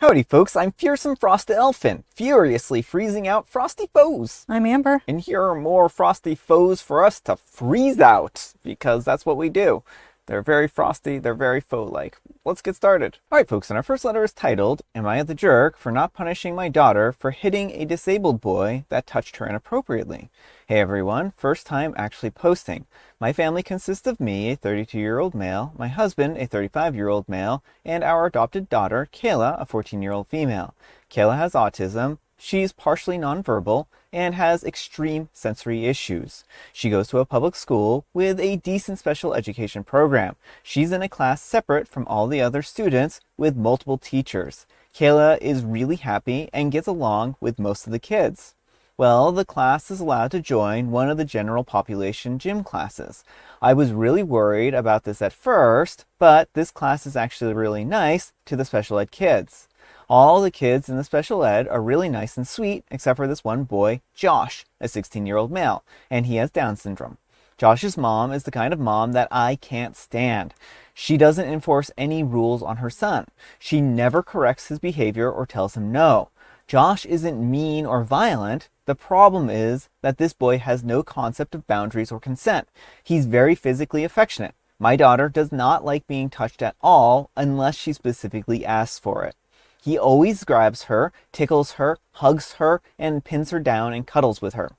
Howdy folks, I'm Fearsome Frosty Elfin, furiously freezing out frosty foes. I'm Amber. And here are more frosty foes for us to freeze out, because that's what we do. They're very frosty, they're very foe-like. Let's get started. Alright folks, and our first letter is titled, Am I the Jerk for Not Punishing My Daughter for Hitting a Disabled Boy That Touched Her Inappropriately? Hey everyone, first time actually posting. My family consists of me, a 32-year-old male, my husband, a 35-year-old male, and our adopted daughter, Kayla, a 14-year-old female. Kayla has autism, she's partially nonverbal, and has extreme sensory issues. She goes to a public school with a decent special education program. She's in a class separate from all the other students with multiple teachers. Kayla is really happy and gets along with most of the kids. Well, the class is allowed to join one of the general population gym classes. I was really worried about this at first, but this class is actually really nice to the special ed kids. All the kids in the special ed are really nice and sweet, except for this one boy, Josh, a 16-year-old male, and he has Down syndrome. Josh's mom is the kind of mom that I can't stand. She doesn't enforce any rules on her son. She never corrects his behavior or tells him no. Josh isn't mean or violent. The problem is that this boy has no concept of boundaries or consent. He's very physically affectionate. My daughter does not like being touched at all unless she specifically asks for it. He always grabs her, tickles her, hugs her, and pins her down and cuddles with her.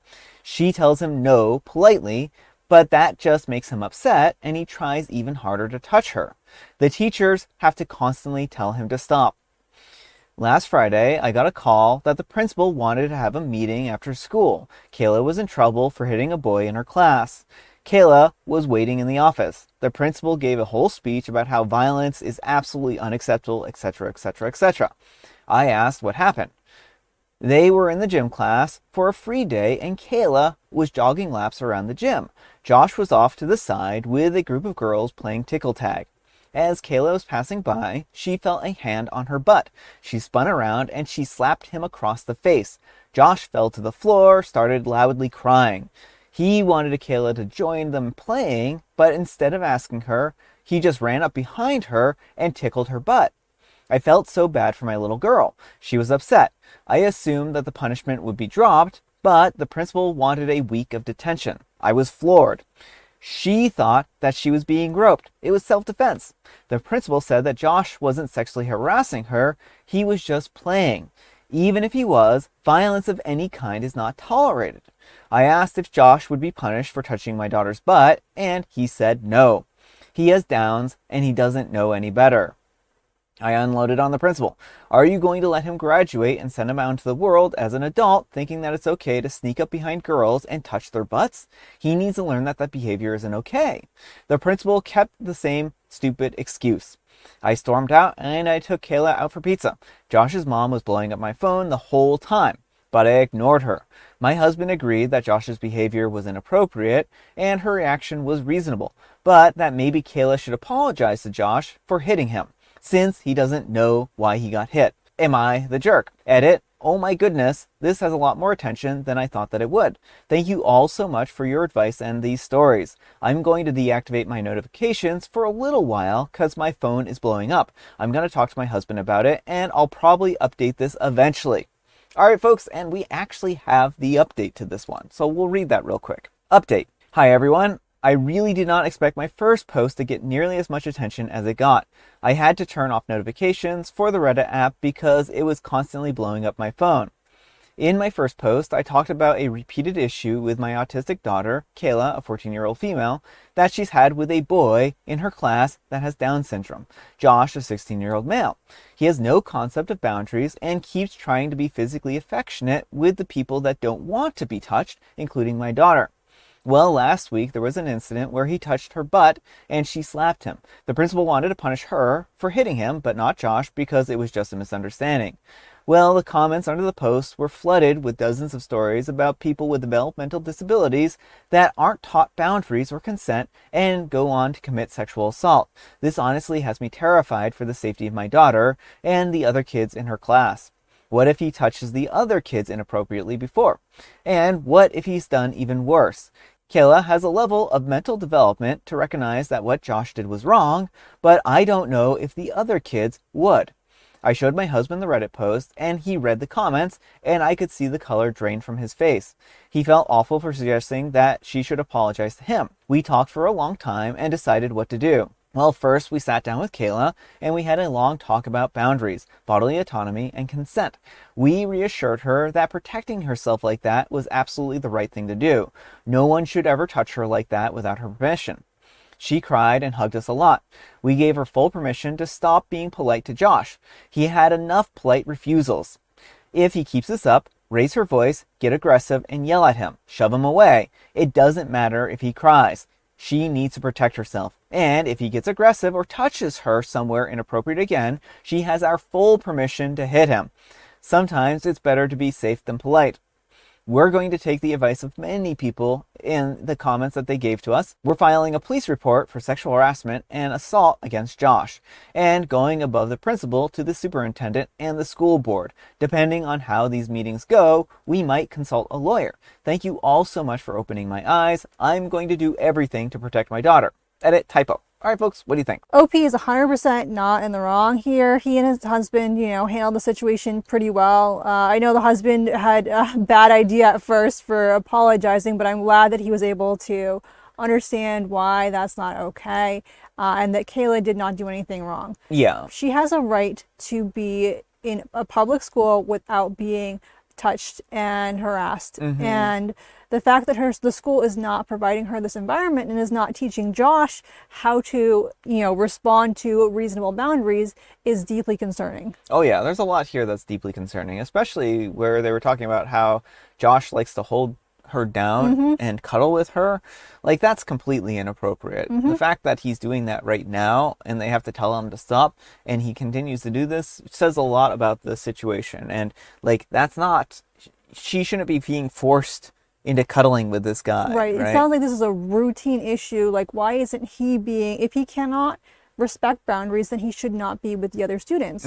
She tells him no politely, but that just makes him upset, and he tries even harder to touch her. The teachers have to constantly tell him to stop. Last Friday, I got a call that the principal wanted to have a meeting after school. Kayla was in trouble for hitting a boy in her class. Kayla was waiting in the office. The principal gave a whole speech about how violence is absolutely unacceptable, etc., etc., etc. I asked what happened. They were in the gym class for a free day, and Kayla was jogging laps around the gym. Josh was off to the side with a group of girls playing tickle tag. As Kayla was passing by, she felt a hand on her butt. She spun around and she slapped him across the face. Josh fell to the floor, started loudly crying. He wanted Kayla to join them playing, but instead of asking her, he just ran up behind her and tickled her butt. I felt so bad for my little girl. She was upset. I assumed that the punishment would be dropped, but the principal wanted a week of detention. I was floored. She thought that she was being groped. It was self-defense. The principal said that Josh wasn't sexually harassing her. He was just playing. Even if he was, violence of any kind is not tolerated. I asked if Josh would be punished for touching my daughter's butt, and he said no. He has Downs, and he doesn't know any better. I unloaded on the principal. Are you going to let him graduate and send him out into the world as an adult, thinking that it's okay to sneak up behind girls and touch their butts? He needs to learn that that behavior isn't okay. The principal kept the same stupid excuse. I stormed out and I took Kayla out for pizza. Josh's mom was blowing up my phone the whole time, but I ignored her. My husband agreed that Josh's behavior was inappropriate and her reaction was reasonable, but that maybe Kayla should apologize to Josh for hitting him, since he doesn't know why he got hit. Am I the jerk? Edit. Oh my goodness, this has a lot more attention than I thought that it would. Thank you all so much for your advice and these stories. I'm going to deactivate my notifications for a little while because my phone is blowing up. I'm going to talk to my husband about it, and I'll probably update this eventually. Alright folks, and we actually have the update to this one, so we'll read that real quick. Update. Hi everyone. I really did not expect my first post to get nearly as much attention as it got. I had to turn off notifications for the Reddit app because it was constantly blowing up my phone. In my first post, I talked about a repeated issue with my autistic daughter, Kayla, a 14-year-old female, that she's had with a boy in her class that has Down syndrome, Josh, a 16-year-old male. He has no concept of boundaries and keeps trying to be physically affectionate with the people that don't want to be touched, including my daughter. Well, last week there was an incident where he touched her butt and she slapped him. The principal wanted to punish her for hitting him, but not Josh because it was just a misunderstanding. Well, the comments under the post were flooded with dozens of stories about people with developmental disabilities that aren't taught boundaries or consent and go on to commit sexual assault. This honestly has me terrified for the safety of my daughter and the other kids in her class. What if he touches the other kids inappropriately before? And what if he's done even worse? Kayla has a level of mental development to recognize that what Josh did was wrong, but I don't know if the other kids would. I showed my husband the Reddit post, and he read the comments, and I could see the color drain from his face. He felt awful for suggesting that she should apologize to him. We talked for a long time and decided what to do. Well, first we sat down with Kayla and we had a long talk about boundaries, bodily autonomy, and consent. We reassured her that protecting herself like that was absolutely the right thing to do. No one should ever touch her like that without her permission. She cried and hugged us a lot. We gave her full permission to stop being polite to Josh. He had enough polite refusals. If he keeps this up, raise her voice, get aggressive, and yell at him. Shove him away. It doesn't matter if he cries. She needs to protect herself. And if he gets aggressive or touches her somewhere inappropriate again, she has our full permission to hit him. Sometimes it's better to be safe than polite. We're going to take the advice of many people in the comments that they gave to us. We're filing a police report for sexual harassment and assault against Josh, and going above the principal to the superintendent and the school board. Depending on how these meetings go, we might consult a lawyer. Thank you all so much for opening my eyes. I'm going to do everything to protect my daughter. Edit typo. All right, folks, what do you think? OP is 100% not in the wrong here. He and his husband, handled the situation pretty well. I know the husband had a bad idea at first for apologizing, but I'm glad that he was able to understand why that's not okay, and that Kayla did not do anything wrong. Yeah. She has a right to be in a public school without being touched and harassed. Mm-hmm. And the fact that the school is not providing her this environment and is not teaching Josh how to, respond to reasonable boundaries is deeply concerning. Oh yeah, there's a lot here that's deeply concerning, especially where they were talking about how Josh likes to hold her down and cuddle with her. Like, that's completely inappropriate. The fact that he's doing that right now and they have to tell him to stop and he continues to do this says a lot about the situation. And she shouldn't be being forced into cuddling with this guy. Right. It sounds like this is a routine issue. Like, why isn't he if he cannot respect boundaries, then he should not be with the other students.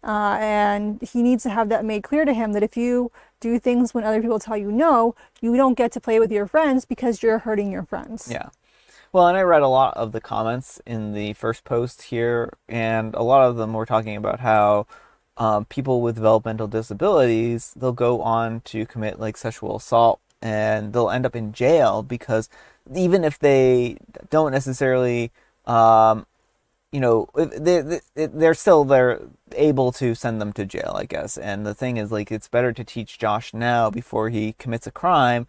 And he needs to have that made clear to him that if you do things when other people tell you no, you don't get to play with your friends because you're hurting your friends. Yeah. Well, and I read a lot of the comments in the first post here, and a lot of them were talking about how people with developmental disabilities, they'll go on to commit like sexual assault and they'll end up in jail because even if they don't necessarily, they're able to send them to jail, I guess. And the thing is, like, it's better to teach Josh now before he commits a crime,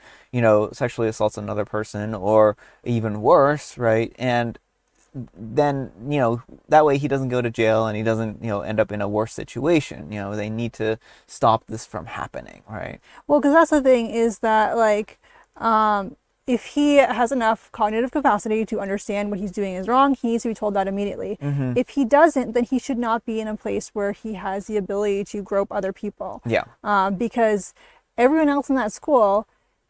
sexually assaults another person or even worse, right? And then, that way he doesn't go to jail and he doesn't, end up in a worse situation. They need to stop this from happening, right? Well, because that's the thing is that, like, if he has enough cognitive capacity to understand what he's doing is wrong, he needs to be told that immediately. If he doesn't, then he should not be in a place where he has the ability to grope other people. Yeah. Because everyone else in that school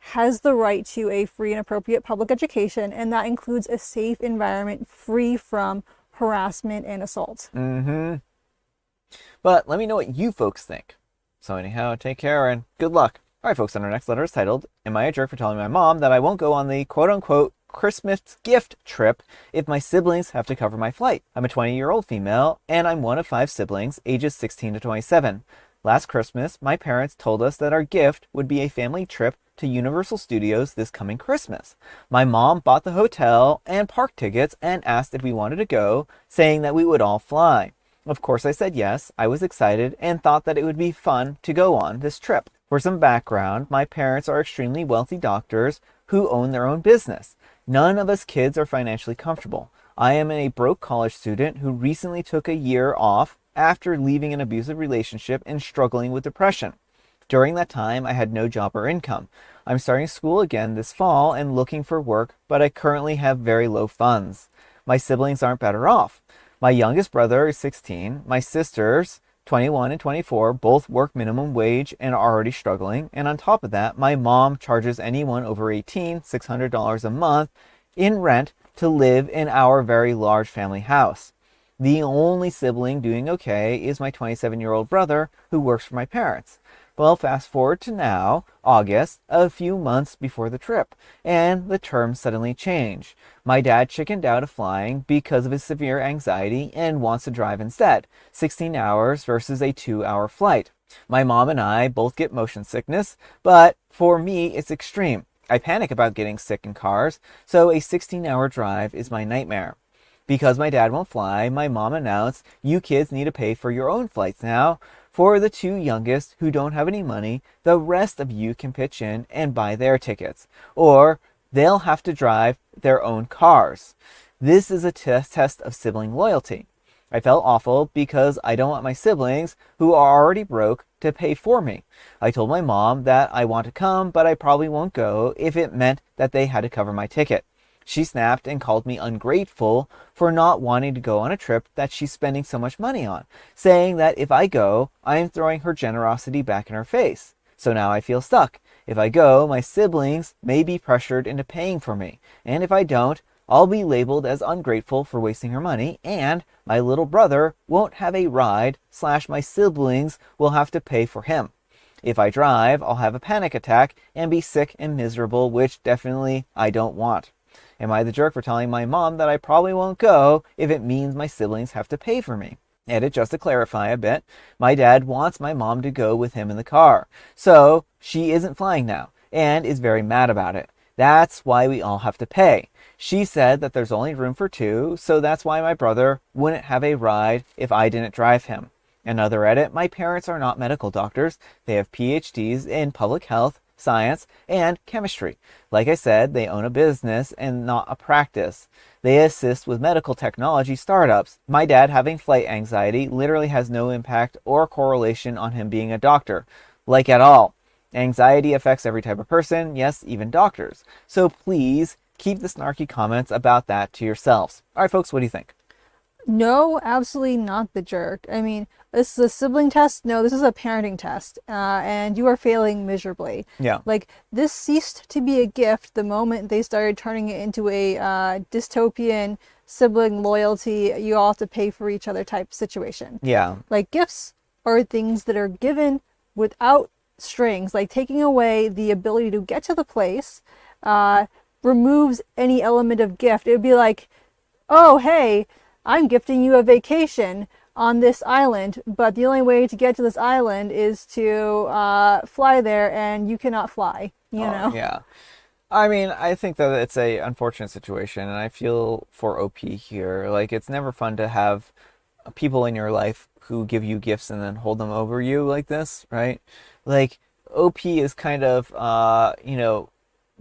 has the right to a free and appropriate public education, and that includes a safe environment free from harassment and assault. But let me know what you folks think. So anyhow, take care and good luck. All right, folks, and our next letter is titled, Am I a Jerk for Telling My Mom That I Won't Go on the quote-unquote Christmas gift trip if my siblings have to cover my flight? I'm a 20-year-old female, and I'm one of 5 siblings, ages 16 to 27. Last Christmas, my parents told us that our gift would be a family trip to Universal Studios this coming Christmas. My mom bought the hotel and park tickets and asked if we wanted to go, saying that we would all fly. Of course I said yes. I was excited and thought that it would be fun to go on this trip. For some background, my parents are extremely wealthy doctors who own their own business. None of us kids are financially comfortable. I am a broke college student who recently took a year off after leaving an abusive relationship and struggling with depression. During that time, I had no job or income. I'm starting school again this fall and looking for work, but I currently have very low funds. My siblings aren't better off. My youngest brother is 16. My sisters, 21 and 24, both work minimum wage and are already struggling. And on top of that, my mom charges anyone over 18 $600 a month in rent to live in our very large family house. The only sibling doing okay is my 27-year-old brother who works for my parents. Well, fast forward to now, August, a few months before the trip, and the terms suddenly change. My dad chickened out of flying because of his severe anxiety and wants to drive instead, 16 hours versus a 2-hour flight. My mom and I both get motion sickness, but for me, it's extreme. I panic about getting sick in cars, so a 16-hour drive is my nightmare. Because my dad won't fly, my mom announced, you kids need to pay for your own flights now. For the two youngest who don't have any money, the rest of you can pitch in and buy their tickets. Or they'll have to drive their own cars. This is a test of sibling loyalty. I felt awful because I don't want my siblings, who are already broke, to pay for me. I told my mom that I want to come, but I probably won't go if it meant that they had to cover my ticket. She snapped and called me ungrateful for not wanting to go on a trip that she's spending so much money on, saying that if I go, I am throwing her generosity back in her face. So now I feel stuck. If I go, my siblings may be pressured into paying for me, and if I don't, I'll be labeled as ungrateful for wasting her money, and my little brother won't have a ride / my siblings will have to pay for him. If I drive, I'll have a panic attack and be sick and miserable, which definitely I don't want. Am I the jerk for telling my mom that I probably won't go if it means my siblings have to pay for me? Edit, just to clarify a bit, my dad wants my mom to go with him in the car, so she isn't flying now and is very mad about it. That's why we all have to pay. She said that there's only room for two, so that's why my brother wouldn't have a ride if I didn't drive him. Another edit, my parents are not medical doctors. They have PhDs in public health, science, and chemistry. Like I said, they own a business and not a practice. They assist with medical technology startups. My dad having flight anxiety literally has no impact or correlation on him being a doctor. Like at all. Anxiety affects every type of person, yes, even doctors. So please keep the snarky comments about that to yourselves. All right, folks, what do you think? No, absolutely not the jerk. I mean, this is a sibling test. No, this is a parenting test. And you are failing miserably. Yeah. Like, this ceased to be a gift the moment they started turning it into a dystopian sibling loyalty, you all have to pay for each other type situation. Yeah. Like, gifts are things that are given without strings. Like, taking away the ability to get to the place removes any element of gift. It would be like, oh, hey, I'm gifting you a vacation on this island, but the only way to get to this island is to fly there, and you cannot fly, you know? Yeah. I mean, I think that it's a unfortunate situation, and I feel for OP here. Like, it's never fun to have people in your life who give you gifts and then hold them over you like this, right? Like, OP is kind of,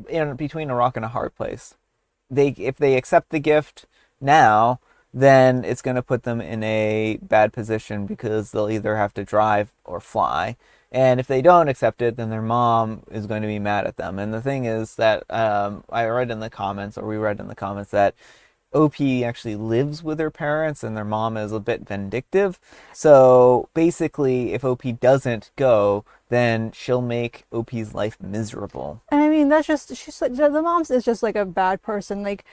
in between a rock and a hard place. If they accept the gift now, then it's going to put them in a bad position because they'll either have to drive or fly. And if they don't accept it, then their mom is going to be mad at them. And the thing is that we read in the comments that OP actually lives with her parents and their mom is a bit vindictive. So basically, if OP doesn't go, then she'll make OP's life miserable. And I mean, the mom is just like a bad person. Like,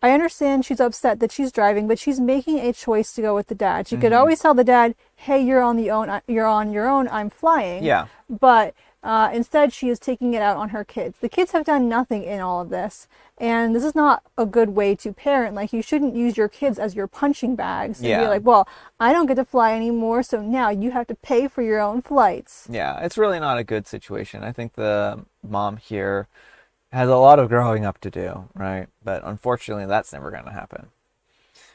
I understand she's upset that she's driving, but she's making a choice to go with the dad. She could always tell the dad, hey, you're on your own, I'm flying. Yeah. But instead, she is taking it out on her kids. The kids have done nothing in all of this. And this is not a good way to parent. Like, you shouldn't use your kids as your punching bags. And be like, well, I don't get to fly anymore, so now you have to pay for your own flights. Yeah, it's really not a good situation. I think the mom here has a lot of growing up to do, right? But unfortunately, that's never going to happen.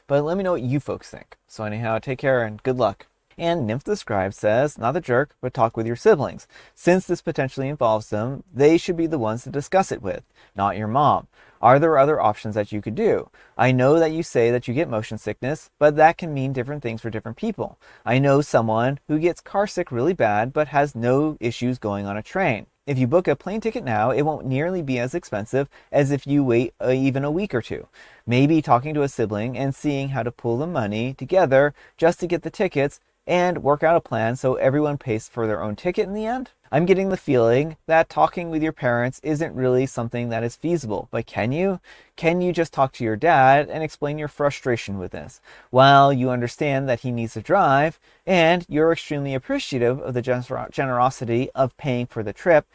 But let me know what you folks think. So anyhow, take care and good luck. And Nymph the Scribe says, not the jerk, but talk with your siblings. Since this potentially involves them, they should be the ones to discuss it with, not your mom. Are there other options that you could do? I know that you say that you get motion sickness, but that can mean different things for different people. I know someone who gets car sick really bad, but has no issues going on a train. If you book a plane ticket now, it won't nearly be as expensive as if you wait even a week or two. Maybe talking to a sibling and seeing how to pool the money together just to get the tickets and work out a plan so everyone pays for their own ticket in the end. I'm getting the feeling that talking with your parents isn't really something that is feasible, but can you? Can you just talk to your dad and explain your frustration with this? While you understand that he needs to drive and you're extremely appreciative of the generosity of paying for the trip,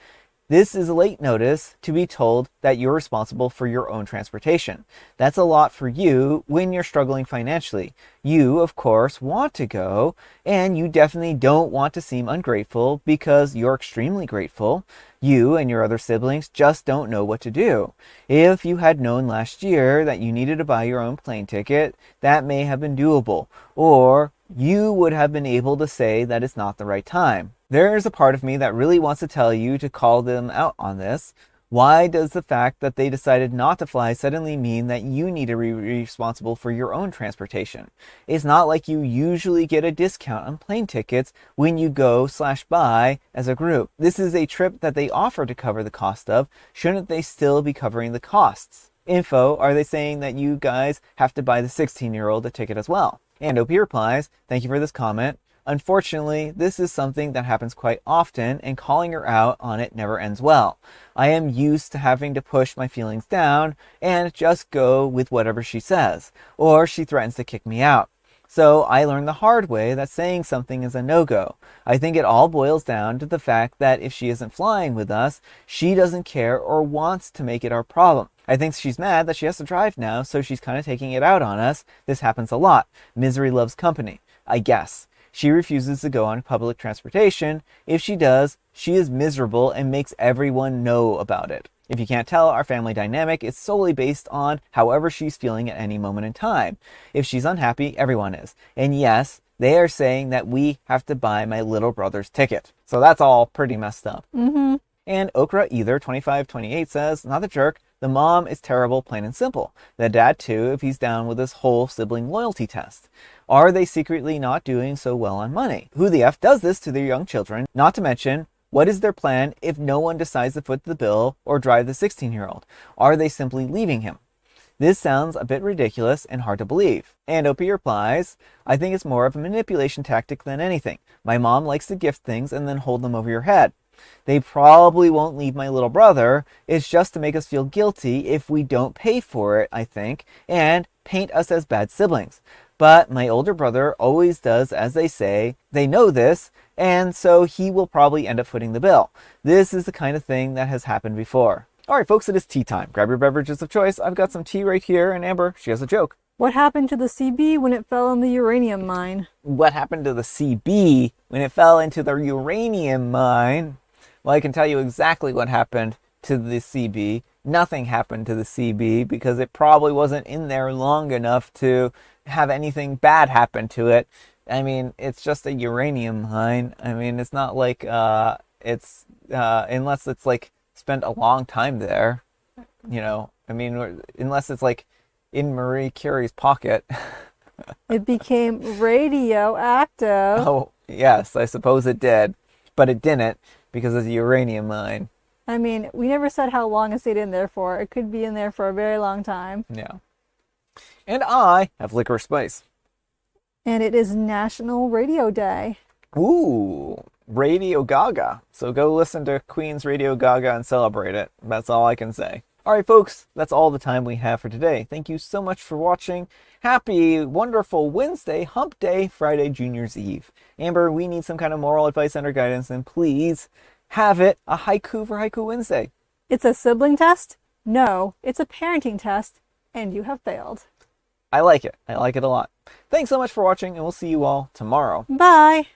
this is late notice to be told that you're responsible for your own transportation. That's a lot for you when you're struggling financially. You, of course, want to go, and you definitely don't want to seem ungrateful because you're extremely grateful. You and your other siblings just don't know what to do. If you had known last year that you needed to buy your own plane ticket, that may have been doable, or you would have been able to say that it's not the right time. There's a part of me that really wants to tell you to call them out on this. Why does the fact that they decided not to fly suddenly mean that you need to be responsible for your own transportation? It's not like you usually get a discount on plane tickets when you go/buy as a group. This is a trip that they offer to cover the cost of. Shouldn't they still be covering the costs? Info, are they saying that you guys have to buy the 16-year-old a ticket as well? And OP replies, thank you for this comment. Unfortunately, this is something that happens quite often, and calling her out on it never ends well. I am used to having to push my feelings down and just go with whatever she says, or she threatens to kick me out. So I learned the hard way that saying something is a no-go. I think it all boils down to the fact that if she isn't flying with us, she doesn't care or wants to make it our problem. I think she's mad that she has to drive now, so she's kind of taking it out on us. This happens a lot. Misery loves company, I guess. She refuses to go on public transportation. If she does, she is miserable and makes everyone know about it. If you can't tell, our family dynamic is solely based on however she's feeling at any moment in time. If she's unhappy, everyone is. And yes, they are saying that we have to buy my little brother's ticket. So that's all pretty messed up. Mm-hmm. And Okra Either 2528 says, not the jerk, the mom is terrible, plain and simple. The dad too, if he's down with this whole sibling loyalty test. Are they secretly not doing so well on money? Who the F does this to their young children? Not to mention, what is their plan if no one decides to foot the bill or drive the 16-year-old? Are they simply leaving him? This sounds a bit ridiculous and hard to believe. And OP replies, I think it's more of a manipulation tactic than anything. My mom likes to gift things and then hold them over your head. They probably won't leave my little brother. It's just to make us feel guilty if we don't pay for it, I think, and paint us as bad siblings. But my older brother always does as they say. They know this, and so he will probably end up footing the bill. This is the kind of thing that has happened before. All right, folks, it is tea time. Grab your beverages of choice. I've got some tea right here, and Amber, she has a joke. What happened to the CB when it fell in the uranium mine? What happened to the CB when it fell into the uranium mine? Well, I can tell you exactly what happened to the CB. Nothing happened to the CB because it probably wasn't in there long enough to have anything bad happen to it. I mean, it's just a uranium mine. I mean, it's not like unless it's like spent a long time there, you know. I mean, unless it's like in Marie Curie's pocket. It became radioactive. Oh, yes, I suppose it did. But it didn't because it's a uranium mine. I mean, we never said how long it stayed in there for. It could be in there for a very long time. Yeah. And I have licorice spice. And it is National Radio Day. Ooh, Radio Gaga. So go listen to Queen's Radio Gaga and celebrate it. That's all I can say. All right, folks, that's all the time we have for today. Thank you so much for watching. Happy, wonderful Wednesday, Hump Day, Friday, Junior's Eve. Amber, we need some kind of moral advice and or guidance, and please have it a haiku for Haiku Wednesday. It's a sibling test? No, it's a parenting test, and you have failed. I like it. I like it a lot. Thanks so much for watching, and we'll see you all tomorrow. Bye.